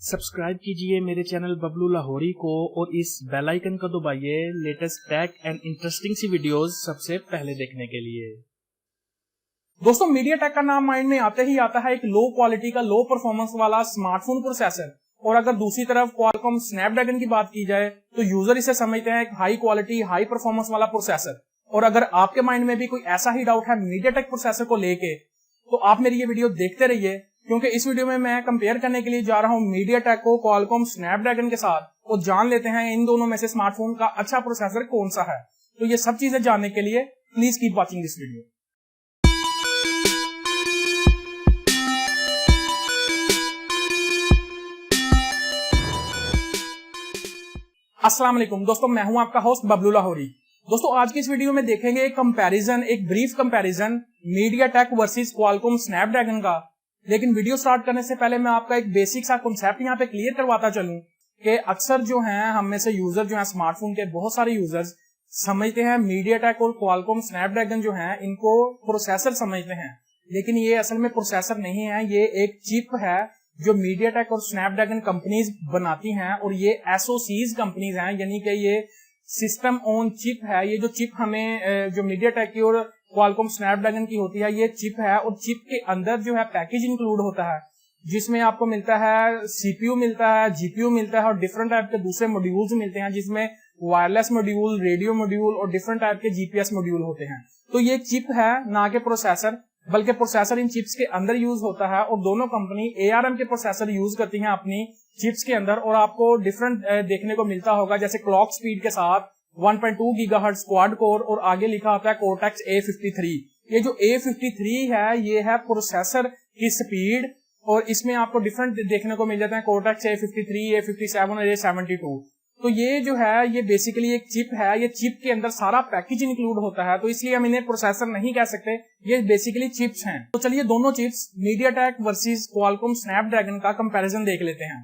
Subscribe कीजिए मेरे channel Bablu Lahori को और इस बेल आइकन को दबाइए लेटेस्ट टेक एंड इंटरेस्टिंग सी वीडियोस सबसे पहले देखने के लिए। दोस्तों, मीडियाटेक का नाम माइंड में आते ही आता है एक लो क्वालिटी का लो परफॉर्मेंस वाला स्मार्टफोन प्रोसेसर। और अगर दूसरी तरफ क्वालकॉम स्नैपड्रैगन की बात की जाए तो यूजर इसे समझते हैं एक हाई क्वालिटी हाई परफॉर्मेंस वाला प्रोसेसर। और अगर आपके माइंड में भी कोई ऐसा ही डाउट है मीडियाटेक प्रोसेसर को लेके, तो आप मेरी ये वीडियो देखते रहिए, क्योंकि इस वीडियो में मैं कंपेयर करने के लिए जा रहा हूं मीडियाटेक को क्वालकॉम स्नैपड्रैगन के साथ और जान लेते हैं इन दोनों में से स्मार्टफोन का अच्छा प्रोसेसर कौन सा है। तो ये सब चीजें जानने के लिए please keep watching this video. अस्सलाम वालेकुम दोस्तों, मैं हूं आपका होस्ट बबलू लाहौरी। दोस्तों, आज की इस वीडियो में देखेंगे एक कंपैरिजन, एक brief comparison MediaTek versus Qualcomm Snapdragon का। लेकिन वीडियो स्टार्ट करने से पहले मैं आपका एक बेसिक सा कॉन्सेप्ट यहाँ पे क्लियर करवाता चलूं कि अक्सर जो हैं हम में से यूजर जो हैं स्मार्टफोन के बहुत सारे यूजर्स समझते हैं मीडियाटेक और क्वालकॉम स्नैपड्रैगन जो हैं इनको प्रोसेसर समझते हैं, लेकिन ये असल में प्रोसेसर नहीं है, ये एक चिप है जो मीडियाटेक और स्नैपड्रैगन कंपनीज बनाती हैं। और ये एसओसीज कंपनीज हैं, यानी कि ये सिस्टम ऑन चिप है। ये जो चिप हमें जो मीडियाटेक की और क्वालकॉम स्नैपड्रैगन की होती है ये चिप है, और चिप के अंदर जो है पैकेज इंक्लूड होता है जिसमें आपको मिलता है सीपीयू मिलता है, जीपीयू मिलता है और डिफरेंट टाइप के दूसरे मॉड्यूल्स मिलते हैं जिसमें वायरलेस मॉड्यूल, रेडियो मॉड्यूल और डिफरेंट टाइप के जीपीएस मॉड्यूल होते हैं। तो ये चिप है ना कि प्रोसेसर, बल्कि प्रोसेसर इन चिप्स के अंदर यूज होता है। और दोनों कंपनी ARM के प्रोसेसर यूज करती हैं अपनी चिप्स के अंदर। और आपको डिफरेंट देखने को मिलता होगा, जैसे क्लॉक स्पीड के साथ 1.2 गीगाहर्ट्ज क्वाड कोर और आगे लिखा होता है कोर्टेक्स A53। ये जो A53 है ये है प्रोसेसर की स्पीड, और इसमें आपको डिफरेंट देखने को मिल जाते हैं कोर्टेक्स A53, A57 और A72। तो ये जो है ये बेसिकली एक चिप है, ये चिप के अंदर सारा पैकेज इंक्लूड होता है, तो इसलिए हम इन्हें प्रोसेसर नहीं कह सकते, ये बेसिकली चिप्स हैं। तो चलिए दोनों chips MediaTek versus Qualcomm Snapdragon का कंपैरिजन देख लेते हैं।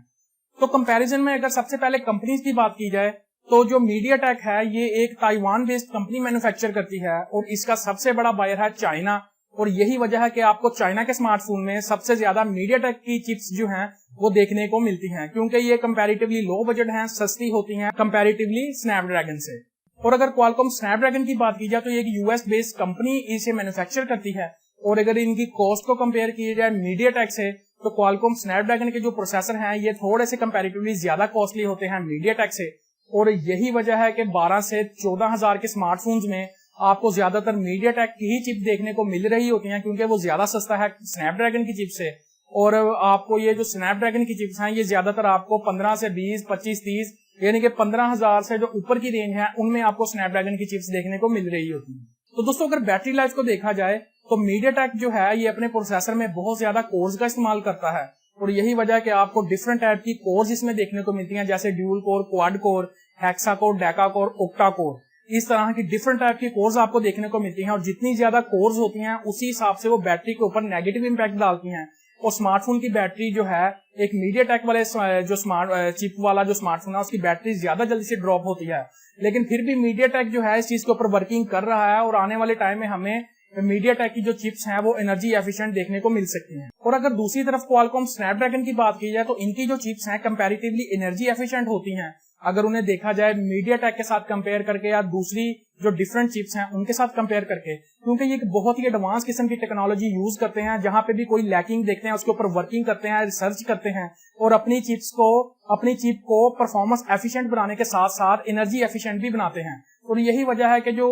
तो कंपैरिजन में अगर सबसे पहले कंपनीज की बात की जाए तो जो मीडियाटेक है ये एक ताइवान बेस्ड कंपनी मैन्युफैक्चर करती है और इसका सबसे बड़ा बायर है चाइना। और यही वजह है कि आपको चाइना के स्मार्टफोन में सबसे ज्यादा मीडियाटेक की चिप्स जो हैं वो देखने को मिलती हैं, क्योंकि ये कंपैरेटिवली लो बजट हैं, सस्ती होती हैं कंपैरेटिवली स्नैपड्रैगन से। और अगर क्वालकॉम स्नैपड्रैगन की बात की जाए तो ये एक यूएस बेस्ड कंपनी इसे मैन्युफैक्चर करती है। और अगर इनकी कॉस्ट को कंपेयर किया जाए मीडियाटेक से तो क्वालकॉम स्नैपड्रैगन के जो प्रोसेसर हैं ये थोड़े से कंपैरेटिवली ज्यादा कॉस्टली होते हैं मीडियाटेक से। और यही वजह है कि 12 से 14 हजार के स्मार्टफोन्स में आपको ज्यादातर मीडियाटेक की ही चिप देखने को मिल रही होती हैं, क्योंकि वो ज्यादा सस्ता है स्नैपड्रैगन की चिप से। और आपको ये जो स्नैपड्रैगन की चिप्स हैं ये ज्यादातर आपको 15 से 20, 25, 30 यानी कि 15,000 से जो ऊपर की रेंज है उनमें आपको स्नैपड्रैगन की चिप्स देखने को मिल रही होती है। तो दोस्तों, अगर बैटरी लाइफ को देखा जाए तो मीडियाटेक जो है ये अपने प्रोसेसर में बहुत ज्यादा कोर्स का इस्तेमाल करता है। और यही वजह है कि आपको डिफरेंट टाइप की कोर्स इसमें देखने को मिलती हैं, जैसे dual core, quad core, hexa core, Deka core, octa core. इस तरह की डिफरेंट टाइप की कोर्स आपको देखने को मिलती हैं। और जितनी ज्यादा कोर्स होती हैं उसी हिसाब से वो बैटरी के ऊपर नेगेटिव इंपैक्ट डालती हैं। और स्मार्टफोन की बैटरी जो है एक मीडियाटेक वाले जो स्मार्ट चिप वाला जो स्मार्टफोन है उसकी बैटरी ज्यादा जल्दी से ड्रॉप होती है, लेकिन फिर भी मीडियाटेक जो है इस चीज के ऊपर वर्किंग कर रहा है और आने वाले टाइम में हमें मीडियाटेक की जो चिप्स हैं वो एनर्जी एफिशिएंट देखने को मिल सकती हैं। और अगर दूसरी तरफ क्वालकॉम स्नैपड्रैगन की बात की जाए तो इनकी जो चिप्स हैं कंपैरेटिवली एनर्जी एफिशिएंट होती हैं अगर उन्हें देखा जाए मीडियाटेक के साथ कंपेयर करके या दूसरी जो डिफरेंट चिप्स हैं उनके साथ कंपेयर करके, क्योंकि ये एक बहुत ही एडवांस किस्म की टेक्नोलॉजी यूज करते हैं। जहां पे भी कोई लैकिंग देखते हैं उसके ऊपर वर्किंग करते हैं, रिसर्च करते हैं और अपनी चिप को परफॉर्मेंस एफिशिएंट बनाने के साथ साथ एनर्जी एफिशिएंट भी बनाते हैं। और यही वजह है कि जो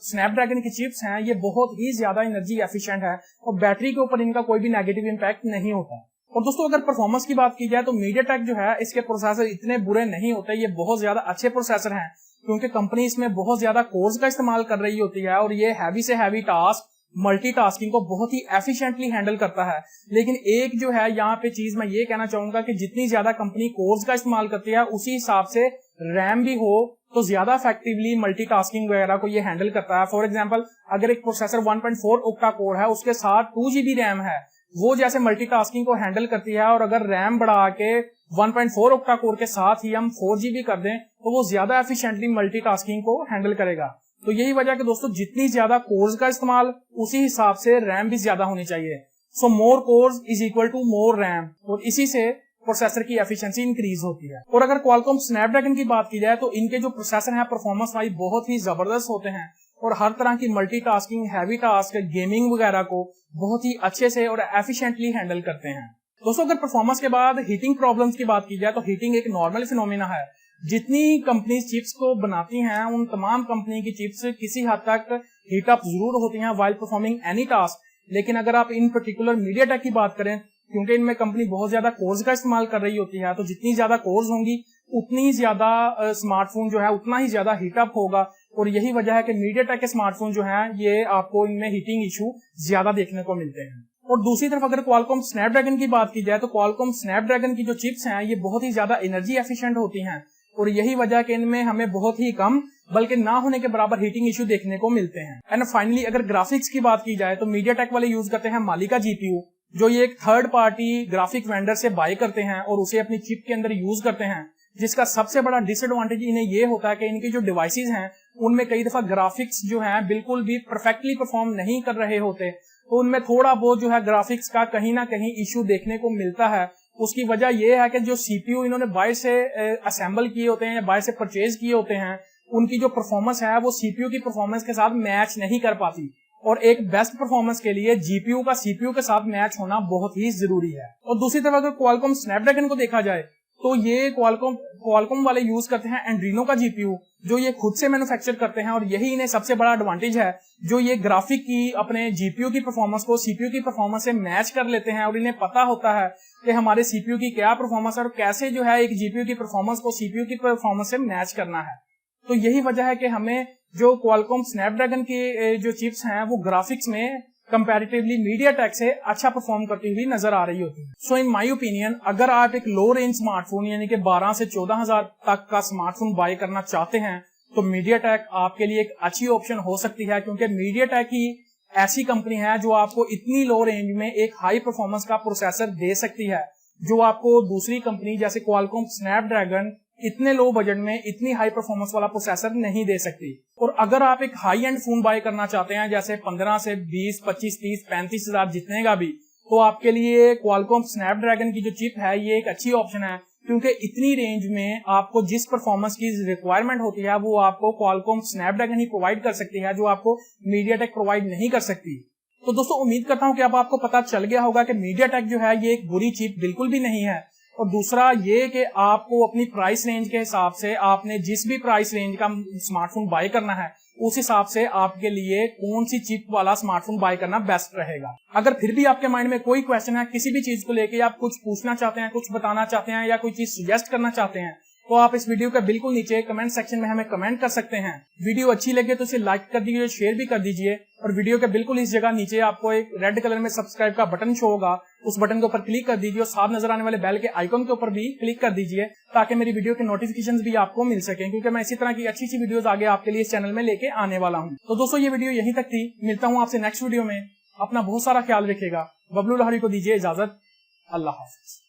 स्नैपड्रैगन की चिप्स हैं ये बहुत ही ज्यादा एनर्जी एफिशिएंट है और बैटरी के ऊपर इनका कोई भी नेगेटिव इंपैक्ट नहीं होता। और दोस्तों, अगर परफॉर्मेंस की बात की जाए तो मीडियाटेक जो है इसके प्रोसेसर इतने बुरे नहीं होते, ये बहुत ज्यादा अच्छे प्रोसेसर हैं, क्योंकि कंपनी इसमें बहुत ज्यादा कोर्स का इस्तेमाल कर रही होती है और ये हैवी से हैवी टास्क, मल्टीटास्किंग को बहुत ही एफिशिएंटली हैंडल करता है। लेकिन एक जो है यहाँ पे चीज मैं ये कहना चाहूंगा कि जितनी ज्यादा कंपनी कोर्स का इस्तेमाल करती है उसी हिसाब से रैम भी हो तो ज्यादा इफेक्टिवली मल्टीटास्किंग वगैरह को ये हैंडल करता है। फॉर एग्जांपल, अगर एक प्रोसेसर 1.4 ऑक्टा कोर है उसके साथ 2 GB रैम है, वो जैसे मल्टीटास्किंग को हैंडल करती है। और अगर रैम बढ़ा के 1.4 ऑक्टा कोर के साथ ही हम 4 GB कर दें तो वो ज्यादा एफिशिएंटली मल्टीटास्किंग को हैंडल करेगा। तो यही वजह कि दोस्तों जितनी ज्यादा कोर्स का इस्तेमाल उसी हिसाब से रैम भी ज्यादा होनी चाहिए। So more cores is equal to more RAM. और इसी से प्रोसेसर की एफिशिएंसी इंक्रीज होती है। और अगर क्वालकॉम स्नैपड्रैगन की बात की जाए तो इनके जो प्रोसेसर है परफॉर्मेंस वाइज बहुत ही जबरदस्त होते हैं और हर तरह की मल्टीटास्किंग, हैवी टास्क, गेमिंग वगैरह को बहुत ही अच्छे से और एफिशिएंटली हैंडल करते हैं। दोस्तों अगर परफॉर्मेंस के बाद हीटिंग प्रॉब्लम्स की बात की जाए तो हीटिंग एक नॉर्मल फिनोमिना है। जितनी कंपनीज चिप्स को बनाती हैं उन तमाम कंपनी की चिप्स किसी हद तक हीट अप जरूर होती हैं व्हाइल परफॉर्मिंग एनी टास्क। लेकिन अगर आप इन पर्टिकुलर मीडियाटेक की बात करें, क्योंकि इनमें कंपनी बहुत ज्यादा कोर्स का इस्तेमाल कर रही होती है, तो जितनी ज्यादा कोर्स होंगी उतनी ज्यादा स्मार्टफोन जो है उतना ही ज्यादा हीटअप होगा। और यही वजह है कि मीडियाटेक के स्मार्टफोन जो है ये आपको इनमें हीटिंग इशू ज्यादा देखने को मिलते हैं। और दूसरी तरफ अगर क्वालकॉम स्नैपड्रैगन की बात की जाए तो क्वालकॉम स्नैपड्रैगन की जो चिप्स हैं ये बहुत ही ज्यादा एनर्जी एफिशिएंट होती हैं और यही वजह है कि इनमें हमें बहुत ही कम बल्कि ना होने के बराबर हीटिंग इशू देखने को मिलते हैं। एंड फाइनली अगर ग्राफिक्स की बात की जाए तो मीडियाटेक वाले यूज करते हैं मालिका जीपीयू, जो ये एक थर्ड पार्टी ग्राफिक वेंडर से बाय करते हैं और उसे अपनी चिप के अंदर यूज करते हैं, जिसका सबसे बड़ा डिसएडवांटेज इन्हें ये होता है कि इनकी जो डिवाइसेज हैं उनमें कई दफा ग्राफिक्स जो है बिल्कुल भी परफेक्टली परफॉर्म नहीं कर रहे होते, तो उनमें थोड़ा बहुत जो है ग्राफिक्स का कहीं ना कहीं इशू देखने को मिलता है। उसकी वजह यह है कि जो सीपीयू इन्होंने बाहर से असेंबल किए होते हैं या बाहर से परचेज किए होते हैं, उनकी जो परफॉर्मेंस है वो सीपीयू की परफॉर्मेंस के साथ मैच नहीं कर पाती और एक बेस्ट परफॉर्मेंस के लिए जीपीयू का सीपीयू के साथ मैच होना बहुत ही जरूरी है। और दूसरी तरफ अगर क्वालकॉम स्नैपड्रैगन को देखा जाए तो ये क्वालकॉम वाले यूज करते हैं एंड्रीनो का जीपीयू, जो ये खुद से मैन्युफैक्चर करते हैं और यही इन्हें सबसे बड़ा एडवांटेज है, जो ये ग्राफिक की अपने जीपीयू की परफॉर्मेंस को सीपीयू की परफॉर्मेंस से मैच कर लेते हैं और इन्हें पता होता है कि हमारे सीपीयू की क्या परफॉर्मेंस है और कैसे जो है एक जीपीयू की परफॉर्मेंस को सीपीयू की परफॉर्मेंस से मैच करना है। तो यही वजह है कि हमें जो क्वालकॉम स्नैपड्रैगन की जो चिप्स हैं वो ग्राफिक्स में कंपैरेटिवली मीडियाटेक से अच्छा परफॉर्म करती हुई नजर आ रही होती है। सो इन माय ओपिनियन अगर आप एक लो रेंज स्मार्टफोन यानी कि 12 से 14,000 तक का स्मार्टफोन बाय करना चाहते हैं तो मीडियाटेक आपके लिए एक अच्छी ऑप्शन हो सकती है, क्योंकि मीडियाटेक ही ऐसी कंपनी है जो आपको इतनी लो रेंज में एक हाई परफॉर्मेंस का प्रोसेसर दे सकती है, जो आपको दूसरी कंपनी जैसे क्वालकॉम स्नैपड्रैगन इतने लो बजट में इतनी हाई परफॉर्मेंस वाला प्रोसेसर नहीं दे सकती। और अगर आप एक हाई एंड फोन बाय करना चाहते हैं जैसे 15 से 20, 25, 30, 35,000 जितने का भी, तो आपके लिए क्वालकॉम स्नैपड्रैगन की जो चिप है ये एक अच्छी ऑप्शन है, क्योंकि इतनी रेंज में आपको जिस परफॉर्मेंस की रिक्वायरमेंट होती है वो आपको क्वालकॉम स्नैपड्रैगन ही प्रोवाइड कर सकती है, जो आपको मीडियाटेक प्रोवाइड नहीं कर सकती। तो दोस्तों उम्मीद करता हूं कि अब आपको पता चल गया होगा कि मीडियाटेक जो है ये एक बुरी चिप बिल्कुल भी नहीं है। और दूसरा ये कि आपको अपनी प्राइस रेंज के हिसाब से आपने जिस भी प्राइस रेंज का स्मार्टफोन बाय करना है उस हिसाब से आपके लिए कौन सी चिप वाला स्मार्टफोन बाय करना बेस्ट रहेगा। अगर फिर भी आपके माइंड में कोई क्वेश्चन है किसी भी चीज को लेके, आप कुछ पूछना चाहते हैं, कुछ बताना चाहते हैं या कोई चीज सजेस्ट करना चाहते हैं, तो आप इस वीडियो के बिल्कुल नीचे कमेंट सेक्शन में हमें कमेंट कर सकते हैं। वीडियो अच्छी लगे तो इसे लाइक कर दीजिए, शेयर भी कर दीजिए और वीडियो के बिल्कुल इस जगह नीचे आपको एक रेड कलर में सब्सक्राइब का बटन शो होगा, उस बटन के ऊपर क्लिक कर दीजिए और साथ नजर आने वाले बेल के आइकन के ऊपर भी क्लिक कर दीजिए ताकि मेरी वीडियो के नोटिफिकेशंस भी आपको मिल सकें, क्योंकि मैं इसी तरह की अच्छी अच्छी वीडियोस आगे आपके लिए इस चैनल में लेके आने वाला हूं। तो दोस्तों ये वीडियो यहीं तक थी, मिलता हूं आपसे नेक्स्ट वीडियो में। अपना बहुत सारा ख्याल रखिएगा। बबलू लाहौरी को दीजिए इजाजत। अल्लाह हाफिज।